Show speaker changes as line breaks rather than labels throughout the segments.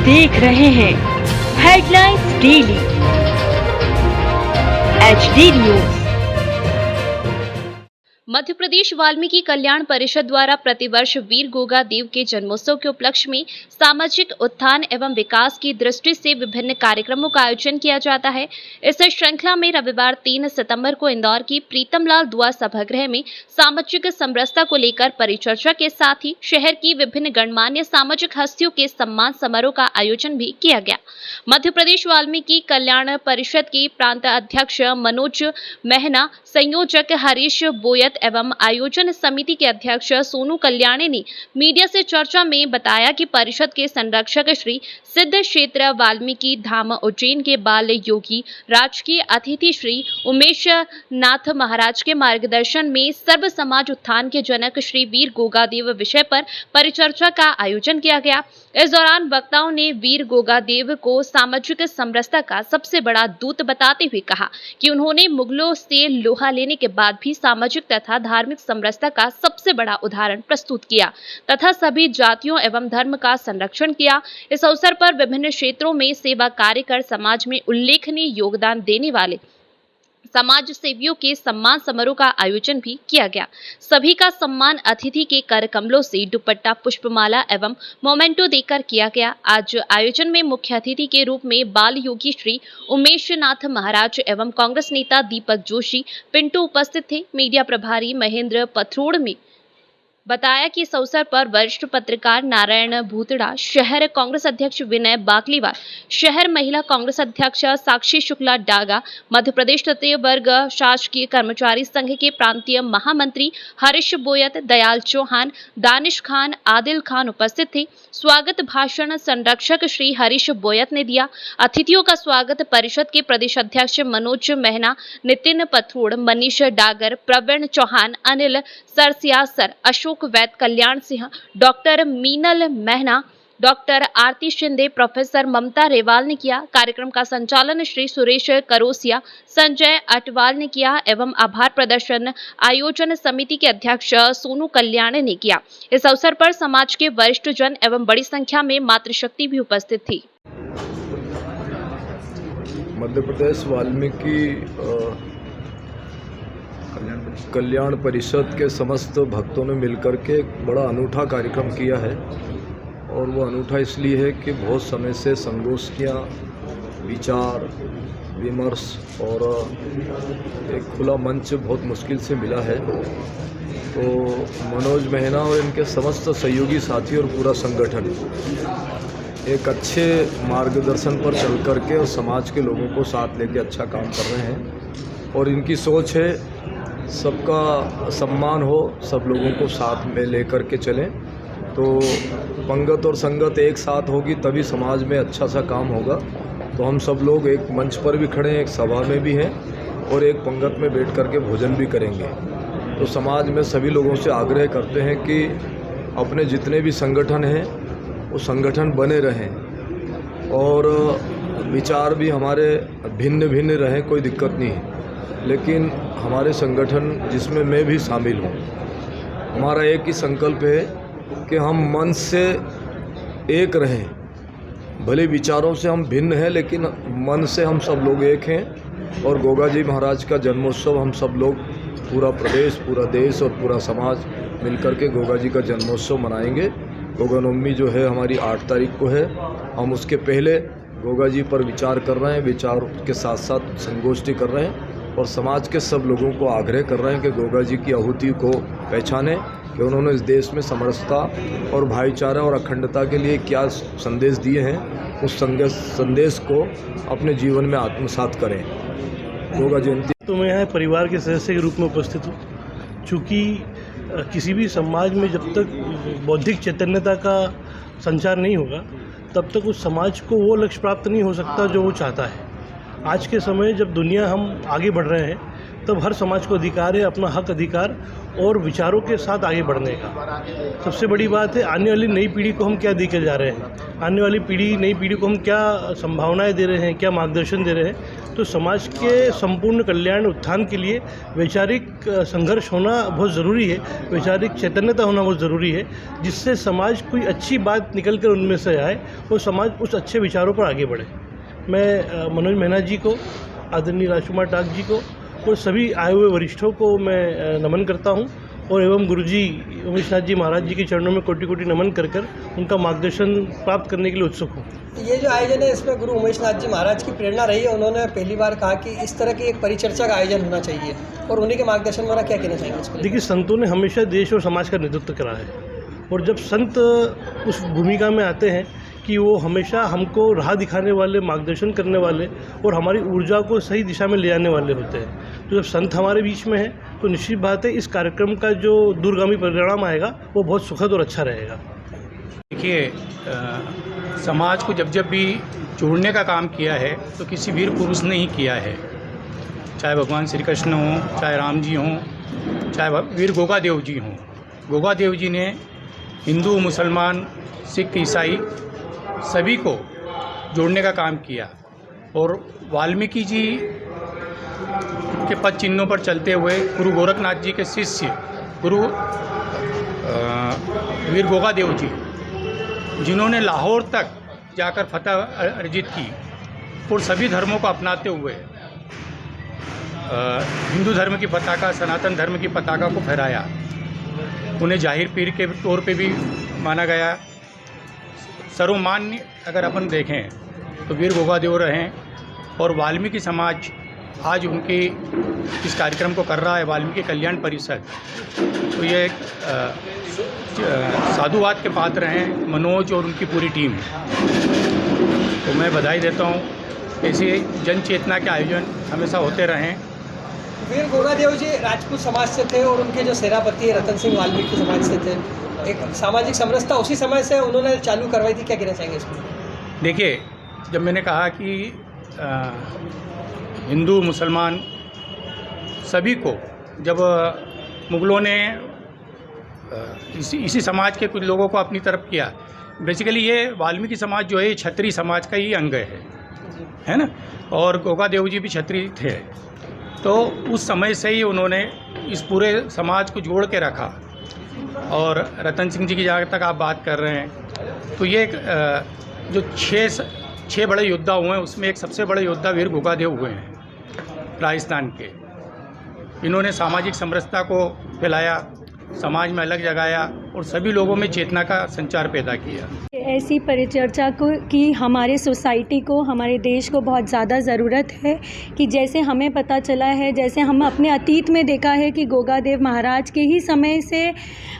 देख रहे हैं headlines daily HD news.
Madhya Pradesh Valmiki कल्याण परिषद द्वारा प्रतिवर्ष वीर गोगा देव के जन्मोत्सव के उपलक्ष्य में सामाजिक उत्थान एवं विकास की दृष्टि से विभिन्न कार्यक्रमों का आयोजन किया जाता है। इस श्रृंखला में रविवार 3 सितंबर को इंदौर की प्रीतमलाल दुआ सभागृह में सामाजिक समरसता को लेकर परिचर्चा के साथ ही शहर की विभिन्न गणमान्य सामाजिक हस्तियों के सम्मान समारोह का आयोजन भी किया गया। मध्य प्रदेश वाल्मीकि कल्याण परिषद के प्रांत अध्यक्ष मनोज महना, संयोजक हरीश बोयत एवं आयोजन समिति के अध्यक्ष सोनू कल्याणी ने मीडिया से चर्चा में बताया कि परिषद के संरक्षक श्री सिद्ध क्षेत्र वाल्मीकि धाम उज्जैन के बाल योगी राजकीय अतिथि श्री उमेश नाथ महाराज के मार्गदर्शन में सर्व समाज उत्थान के जनक श्री वीर गोगादेव विषय पर परिचर्चा का आयोजन किया गया। इस दौरान वक्ताओं ने वीर गोगादेव को सामाजिक समरसता का सबसे बड़ा दूत बताते हुए कहा कि उन्होंने मुगलों से लोहा लेने के बाद भी सामाजिक तथा धार्मिक समरसता का सबसे बड़ा उदाहरण प्रस्तुत किया तथा सभी जातियों एवं धर्म का संरक्षण किया। इस अवसर पर विभिन्न क्षेत्रों में सेवा कार्य कर समाज में उल्लेखनीय योगदान देने वाले समाज सेवियों के सम्मान समारोह का आयोजन भी किया गया। सभी का सम्मान अतिथि के कर कमलों से दुपट्टा, पुष्पमाला एवं मोमेंटो देकर किया गया। आज आयोजन में मुख्य अतिथि के रूप में बाल योगी श्री उमेश नाथ महाराज एवं कांग्रेस नेता दीपक जोशी पिंटू उपस्थित थे। मीडिया प्रभारी महेंद्र पथरोड़ में बताया कि इस अवसर पर वरिष्ठ पत्रकार नारायण भूतड़ा, शहर कांग्रेस अध्यक्ष विनय बाकलीवाल, शहर महिला कांग्रेस अध्यक्ष साक्षी शुक्ला डागा, मध्य प्रदेश तृतीय वर्ग शासकीय कर्मचारी संघ के प्रांतीय महामंत्री हरीश बोयत, दयाल चौहान, दानिश खान, आदिल खान उपस्थित थे। स्वागत भाषण संरक्षक श्री हरीश बोयत ने दिया। अतिथियों का स्वागत परिषद के प्रदेश अध्यक्ष मनोज महना, नितिन पथरोड़, मनीष डागर, प्रवीण चौहान, अनिल सरसियासर, अशोक वैद, कल्याण सिंह, डॉक्टर मीनल महना, डॉक्टर आरती शिंदे, प्रोफेसर ममता रेवाल ने किया। कार्यक्रम का संचालन श्री सुरेश करोसिया, संजय अटवाल ने किया एवं आभार प्रदर्शन आयोजन समिति के अध्यक्ष सोनू कल्याणी ने किया। इस अवसर पर समाज के वरिष्ठ जन एवं बड़ी संख्या में मातृशक्ति भी उपस्थित थी।
मध्य प्रदेश वाल्मीकि कल्याण परिषद के समस्त भक्तों ने मिलकर के एक बड़ा अनूठा कार्यक्रम किया है और वो अनूठा इसलिए है कि बहुत समय से संगोष्ठियाँ, विचार विमर्श और एक खुला मंच बहुत मुश्किल से मिला है। तो मनोज महना और इनके समस्त सहयोगी साथी और पूरा संगठन एक अच्छे मार्गदर्शन पर चल करके और समाज के लोगों को साथ लेके अच्छा काम कर रहे हैं और इनकी सोच है सबका सम्मान हो, सब लोगों को साथ में लेकर के चलें। तो पंगत और संगत एक साथ होगी तभी समाज में अच्छा सा काम होगा। तो हम सब लोग एक मंच पर भी खड़े हैं, एक सभा में भी हैं और एक पंगत में बैठ कर के भोजन भी करेंगे। तो समाज में सभी लोगों से आग्रह करते हैं कि अपने जितने भी संगठन हैं वो संगठन बने रहें और विचार भी हमारे भिन्न भिन्न रहें, कोई दिक्कत नहीं है, लेकिन हमारे संगठन जिसमें मैं भी शामिल हूँ, हमारा एक ही संकल्प है कि हम मन से एक रहें। भले विचारों से हम भिन्न हैं लेकिन मन से हम सब लोग एक हैं और गोगा जी महाराज का जन्मोत्सव हम सब लोग पूरा प्रदेश, पूरा देश और पूरा समाज मिलकर के गोगा जी का जन्मोत्सव मनाएंगे। गोगा नवमी जो है हमारी 8 तारीख को है। हम उसके पहले गोगा जी पर विचार कर रहे हैं, विचार के साथ साथ संगोष्ठी कर रहे हैं और समाज के सब लोगों को आग्रह कर रहे हैं कि गोगा जी की आहुति को पहचानें कि उन्होंने इस देश में समरसता और भाईचारा और अखंडता के लिए क्या संदेश दिए हैं, उस संदेश को अपने जीवन में आत्मसात करें। गोगा जयंती
तो मैं यहाँ परिवार के सदस्य के रूप में उपस्थित हूँ। चूँकि किसी भी समाज में जब तक बौद्धिक चैतन्यता का संचार नहीं होगा तब तक उस समाज को वो लक्ष्य प्राप्त नहीं हो सकता जो वो चाहता है। आज के समय जब दुनिया हम आगे बढ़ रहे हैं तब हर समाज को अधिकार है अपना हक अधिकार और विचारों के साथ आगे बढ़ने का। सबसे बड़ी बात है आने वाली नई पीढ़ी को हम क्या देकर जा रहे हैं, आने वाली नई पीढ़ी को हम क्या संभावनाएं दे रहे हैं, क्या मार्गदर्शन दे रहे हैं। तो समाज के संपूर्ण कल्याण उत्थान के लिए वैचारिक संघर्ष होना बहुत ज़रूरी है, वैचारिक चैतन्यता होना बहुत ज़रूरी है, जिससे समाज कोई अच्छी बात निकल कर उनमें से आए और समाज उस अच्छे विचारों पर आगे बढ़े। मैं मनोज मेहना जी को, आदरणीय राजकुमार टाक जी को और सभी आए हुए वरिष्ठों को मैं नमन करता हूं और एवं गुरुजी उमेशनाथ जी महाराज जी के चरणों में कोटि कोटि नमन कर उनका मार्गदर्शन प्राप्त करने के लिए उत्सुक हूँ।
ये जो आयोजन है इसमें गुरु उमेशनाथ जी महाराज की प्रेरणा रही है। उन्होंने पहली बार कहा कि इस तरह की एक परिचर्चा का आयोजन होना चाहिए और उन्हीं के मार्गदर्शन में क्या कहना चाहेंगे इसको?
देखिए, संतों ने हमेशा देश और समाज का नेतृत्व करा है और जब संत उस भूमिका में आते हैं कि वो हमेशा हमको राह दिखाने वाले, मार्गदर्शन करने वाले और हमारी ऊर्जा को सही दिशा में ले जाने वाले होते हैं, तो जब संत हमारे बीच में हैं तो निश्चित बात है इस कार्यक्रम का जो दूरगामी परिणाम आएगा वो बहुत सुखद और अच्छा रहेगा।
देखिए, समाज को जब जब भी जोड़ने का काम किया है तो किसी वीर पुरुष ने ही किया है, चाहे भगवान श्री कृष्ण हों, चाहे राम जी हों, चाहे वीर गोगा देव जी हों। गोगा देव जी ने हिंदू, मुसलमान, सिख, ईसाई सभी को जोड़ने का काम किया और वाल्मीकि जी के पद चिन्हों पर चलते हुए गुरु गोरखनाथ जी के शिष्य गुरु वीर गोगा देव जी, जिन्होंने लाहौर तक जाकर फतह अर्जित की और सभी धर्मों को अपनाते हुए हिंदू धर्म की पताका, सनातन धर्म की पताका को फहराया। उन्हें जाहिर पीर के तौर पे भी माना गया। सर्वमान्य अगर अपन देखें तो वीर गोगा देव रहे और वाल्मीकि समाज आज उनके इस कार्यक्रम को कर रहा है, वाल्मीकि कल्याण परिषद। तो ये एक साधुवाद के पात्र हैं मनोज और उनकी पूरी टीम। तो मैं बधाई देता हूँ, ऐसे जन चेतना के आयोजन हमेशा होते रहें।
वीर गोगा देव जी राजपूत समाज से थे और उनके जो सेनापति रतन सिंह वाल्मीकि समाज से थे। एक सामाजिक समरसता उसी समय से उन्होंने चालू करवाई थी, क्या कहना चाहेंगे इसको?
देखिए, जब मैंने कहा कि हिंदू, मुसलमान सभी को जब मुग़लों ने इसी समाज के कुछ लोगों को अपनी तरफ किया, बेसिकली ये वाल्मीकि समाज जो है क्षत्रिय समाज का ही अंग है ना, और गोगा देव जी भी क्षत्रिय थे। तो उस समय से ही उन्होंने इस पूरे समाज को जोड़ के रखा। और रतन सिंह जी की जहाँ तक आप बात कर रहे हैं तो ये एक जो छः बड़े योद्धा हुए हैं उसमें एक सबसे बड़े योद्धा वीर गोगा देव हुए हैं राजस्थान के। इन्होंने सामाजिक समरसता को फैलाया, समाज में अलग जगाया और सभी लोगों में चेतना का संचार पैदा किया।
ऐसी परिचर्चा की हमारे सोसाइटी को, हमारे देश को बहुत ज़्यादा ज़रूरत है कि जैसे हमें पता चला है, जैसे हम अपने अतीत में देखा है कि गोगा देव महाराज के ही समय से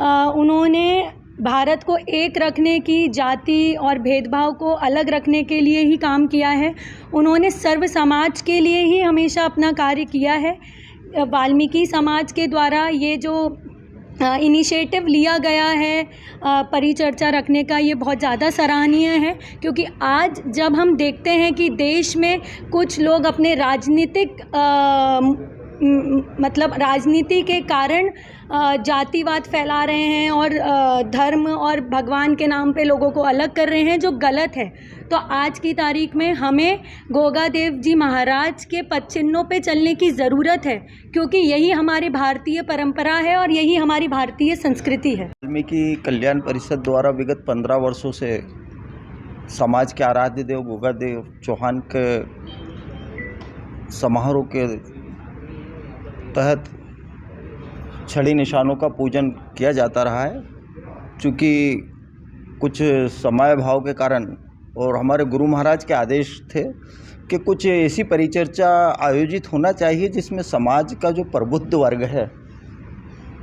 उन्होंने भारत को एक रखने की, जाति और भेदभाव को अलग रखने के लिए ही काम किया है। उन्होंने सर्व समाज के लिए ही हमेशा अपना कार्य किया है। वाल्मीकि समाज के द्वारा ये जो इनिशिएटिव लिया गया है परिचर्चा रखने का, ये बहुत ज़्यादा सराहनीय है, क्योंकि आज जब हम देखते हैं कि देश में कुछ लोग अपने राजनीतिक राजनीति के कारण जातिवाद फैला रहे हैं और धर्म और भगवान के नाम पे लोगों को अलग कर रहे हैं, जो गलत है। तो आज की तारीख में हमें गोगा देव जी महाराज के पद चिन्हों पे चलने की ज़रूरत है, क्योंकि यही हमारी भारतीय परंपरा है और यही हमारी भारतीय संस्कृति है।
वाल्मीकि कल्याण परिषद द्वारा विगत 15 वर्षों से समाज के आराध्य देव गोगा देव चौहान के समारोह के तहत छड़ी निशानों का पूजन किया जाता रहा है। चूँकि कुछ समय भाव के कारण और हमारे गुरु महाराज के आदेश थे कि कुछ ऐसी परिचर्चा आयोजित होना चाहिए जिसमें समाज का जो प्रबुद्ध वर्ग है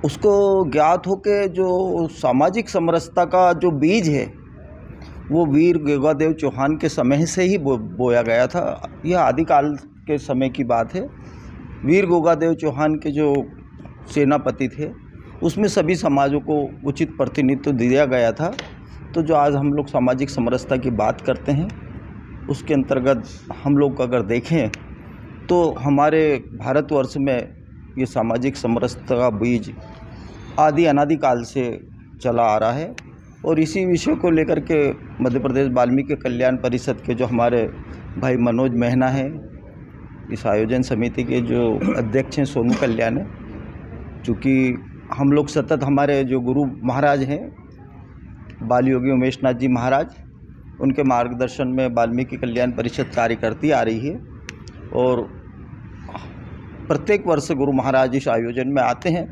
उसको ज्ञात हो के जो सामाजिक समरसता का जो बीज है वो वीर गोगा देव चौहान के समय से ही बोया गया था। यह आदिकाल के समय की बात है। वीर गोगा देव चौहान के जो सेनापति थे उसमें सभी समाजों को उचित प्रतिनिधित्व दिया गया था। तो जो आज हम लोग सामाजिक समरसता की बात करते हैं उसके अंतर्गत हम लोग अगर देखें तो हमारे भारतवर्ष में ये सामाजिक समरसता का बीज अनादिकाल से चला आ रहा है। और इसी विषय को लेकर के मध्य प्रदेश वाल्मीकि कल्याण परिषद के जो हमारे भाई मनोज मेहना हैं इस आयोजन समिति के जो अध्यक्ष हैं सोनू कल्याण है, चूँकि हम लोग सतत हमारे जो गुरु महाराज हैं बाल योगी उमेश नाथ जी महाराज, उनके मार्गदर्शन में वाल्मीकि कल्याण परिषद कार्य करती आ रही है और प्रत्येक वर्ष गुरु महाराज इस आयोजन में आते हैं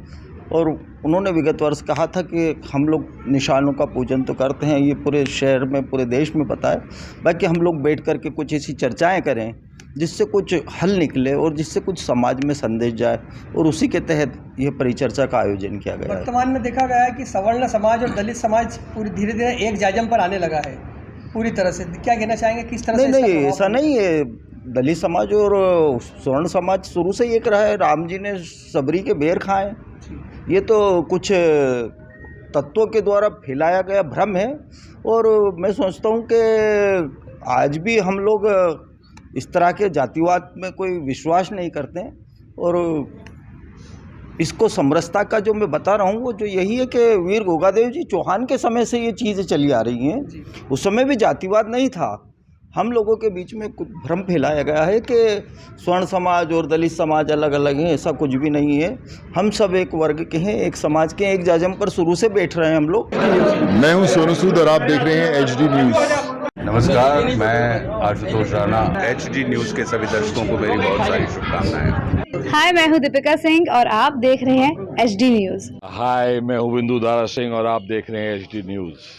और उन्होंने विगत वर्ष कहा था कि हम लोग निशानों का पूजन तो करते हैं, ये पूरे शहर में पूरे देश में पता है, बाकी हम लोग बैठ कर के कुछ ऐसी चर्चाएं करें जिससे कुछ हल निकले और जिससे कुछ समाज में संदेश जाए, और उसी के तहत यह परिचर्चा का आयोजन किया गया है।
वर्तमान में देखा गया है कि सवर्ण समाज और दलित समाज पूरी धीरे धीरे एक जाजम पर आने लगा है पूरी तरह से, क्या कहना चाहेंगे किस तरह से?
नहीं, ऐसा नहीं है। दलित समाज और स्वर्ण समाज शुरू से एक रहा है। राम जी ने सबरी के बेर खाए, ये तो कुछ तत्वों के द्वारा फैलाया गया भ्रम है। और मैं सोचता हूँ कि आज भी हम लोग इस तरह के जातिवाद में कोई विश्वास नहीं करते हैं, और इसको समरसता का जो मैं बता रहा हूँ वो जो यही है कि वीर गोगादेव जी चौहान के समय से ये चीज़ें चली आ रही हैं। उस समय भी जातिवाद नहीं था। हम लोगों के बीच में कुछ भ्रम फैलाया गया है कि स्वर्ण समाज और दलित समाज अलग अलग हैं, ऐसा कुछ भी नहीं है। हम सब एक वर्ग के हैं, एक समाज के, एक जाजम पर शुरू से बैठ रहे हैं हम लोग।
मैं हूं सोनू सूद और आप देख रहे हैं HD न्यूज़।
नमस्कार, मैं आशुतोष राणा। HD न्यूज़ के सभी दर्शकों को मेरी बहुत सारी शुभकामनाएं।
हाय, मैं हूं दीपिका सिंह और आप देख रहे हैं HD न्यूज़।
हाय, मैं हूं बिंदु दारा सिंह और आप देख रहे हैं HD न्यूज़।